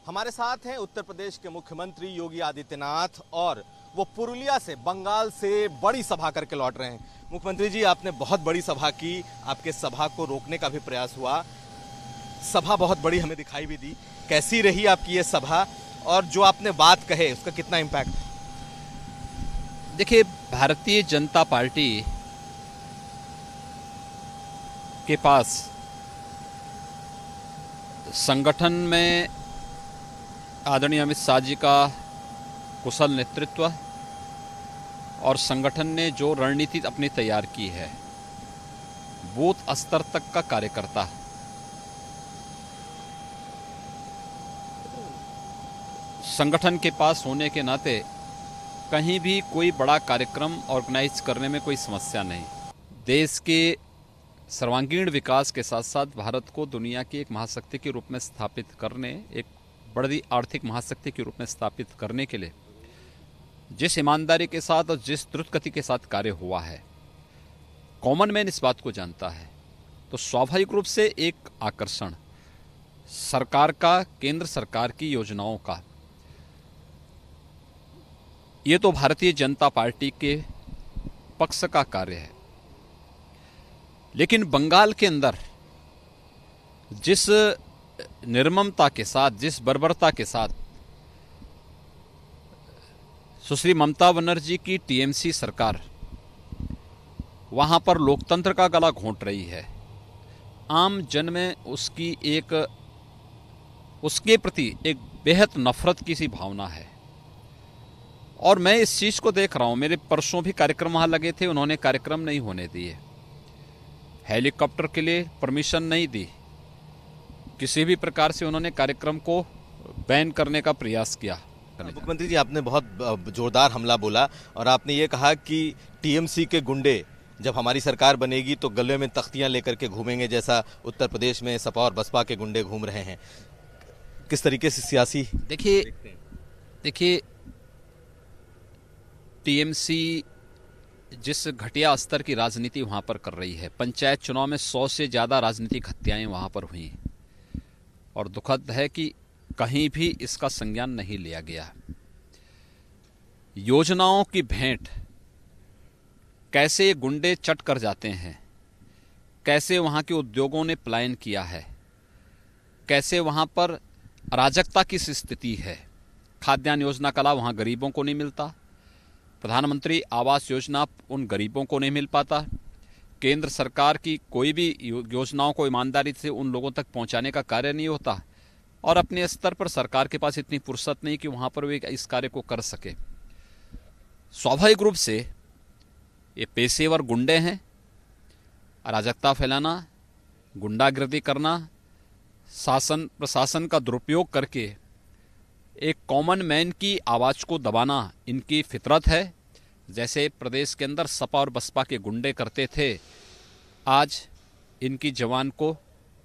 हमारे साथ हैं उत्तर प्रदेश के मुख्यमंत्री योगी आदित्यनाथ और वो पुरुलिया से, बंगाल से बड़ी सभा करके लौट रहे हैं। मुख्यमंत्री जी, आपने बहुत बड़ी सभा की, आपके सभा को रोकने का भी प्रयास हुआ, सभा बहुत बड़ी हमें दिखाई भी दी। कैसी रही आपकी ये सभा और जो आपने बात कहे उसका कितना इम्पैक्ट? देखिए, भारतीय जनता पार्टी के पास संगठन में आदरणीय अमित शाह जी का कुशल नेतृत्व और संगठन ने जो रणनीति अपनी तैयार की है, बूथ स्तर तक का कार्यकर्ता संगठन के पास होने के नाते कहीं भी कोई बड़ा कार्यक्रम ऑर्गेनाइज करने में कोई समस्या नहीं। देश के सर्वांगीण विकास के साथ साथ भारत को दुनिया की एक महाशक्ति के रूप में स्थापित करने, एक बड़ी आर्थिक महाशक्ति के रूप में स्थापित करने के लिए जिस ईमानदारी के साथ और जिस द्रुत गति के साथ कार्य हुआ है, कॉमन मैन इस बात को जानता है। तो स्वाभाविक रूप से एक आकर्षण सरकार का, केंद्र सरकार की योजनाओं का, ये तो भारतीय जनता पार्टी के पक्ष का कार्य है। लेकिन बंगाल के अंदर जिस निर्ममता के साथ, जिस बर्बरता के साथ सुश्री ममता बनर्जी की टीएमसी सरकार वहां पर लोकतंत्र का गला घोंट रही है, आम जन में उसके प्रति एक बेहद नफरत की सी भावना है। और मैं इस चीज को देख रहा हूं। मेरे परसों भी कार्यक्रम वहां लगे थे, उन्होंने कार्यक्रम नहीं होने दिए, हेलीकॉप्टर के लिए परमिशन नहीं दी, किसी भी प्रकार से उन्होंने कार्यक्रम को बैन करने का प्रयास किया। मुख्यमंत्री जी, आपने बहुत जोरदार हमला बोला और आपने ये कहा कि टीएमसी के गुंडे जब हमारी सरकार बनेगी तो गले में तख्तियां लेकर के घूमेंगे, जैसा उत्तर प्रदेश में सपा और बसपा के गुंडे घूम रहे हैं। किस तरीके से सियासी देखिए टीएमसी जिस घटिया स्तर की राजनीति वहां पर कर रही है, पंचायत चुनाव में 100 से ज्यादा राजनीतिक हत्याएं वहां पर हुई और दुखद है कि कहीं भी इसका संज्ञान नहीं लिया गया। योजनाओं की भेंट कैसे गुंडे चट कर जाते हैं, कैसे वहां के उद्योगों ने पलायन किया है, कैसे वहां पर अराजकता की स्थिति है। खाद्यान्न योजना का लाभ वहां गरीबों को नहीं मिलता, प्रधानमंत्री आवास योजना उन गरीबों को नहीं मिल पाता, केंद्र सरकार की कोई भी योजनाओं को ईमानदारी से उन लोगों तक पहुंचाने का कार्य नहीं होता और अपने स्तर पर सरकार के पास इतनी फुर्सत नहीं कि वहां पर वे इस कार्य को कर सके। स्वाभाविक रूप से ये पेशेवर गुंडे हैं। अराजकता फैलाना, गुंडागिर्दी करना, शासन प्रशासन का दुरुपयोग करके एक कॉमन मैन की आवाज को दबाना इनकी फितरत है। जैसे प्रदेश के अंदर सपा और बसपा के गुंडे करते थे, आज इनकी जवान को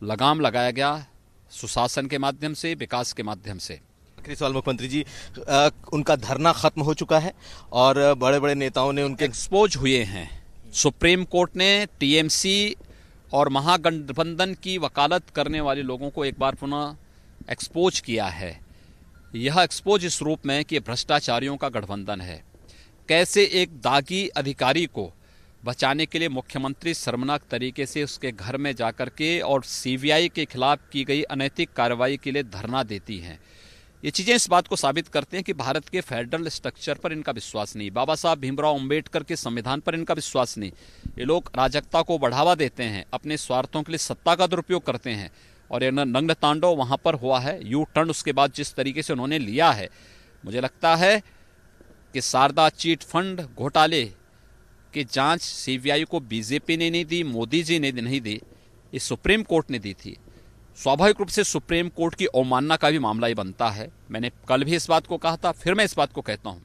लगाम लगाया गया सुशासन के माध्यम से, विकास के माध्यम से। आखिरी सवाल मुख्यमंत्री जी, उनका धरना खत्म हो चुका है और बड़े बड़े नेताओं ने उनके एक्सपोज हुए हैं। सुप्रीम कोर्ट ने टीएमसी और महागठबंधन की वकालत करने वाले लोगों को एक बार पुनः एक्सपोज किया है। यह एक्सपोज इस रूप में कि भ्रष्टाचारियों का गठबंधन है। कैसे एक दागी अधिकारी को बचाने के लिए मुख्यमंत्री शर्मनाक तरीके से उसके घर में जाकर के और सीबीआई के खिलाफ की गई अनैतिक कार्रवाई के लिए धरना देती हैं। ये चीजें इस बात को साबित करते हैं कि भारत के फेडरल स्ट्रक्चर पर इनका विश्वास नहीं, बाबा साहब भीमराव अंबेडकर के संविधान पर इनका विश्वास नहीं। ये लोग अराजकता को बढ़ावा देते हैं, अपने स्वार्थों के लिए सत्ता का दुरुपयोग करते हैं और ये नग्न तांडव वहां पर हुआ है। यू टर्न उसके बाद जिस तरीके से उन्होंने लिया है, मुझे लगता है कि शारदा चिट फंड घोटाले की जांच सीबीआई को बीजेपी ने नहीं दी, मोदी जी ने नहीं दी, ये सुप्रीम कोर्ट ने दी थी। स्वाभाविक रूप से सुप्रीम कोर्ट की अवमानना का भी मामला ही बनता है। मैंने कल भी इस बात को कहा था, फिर मैं इस बात को कहता हूं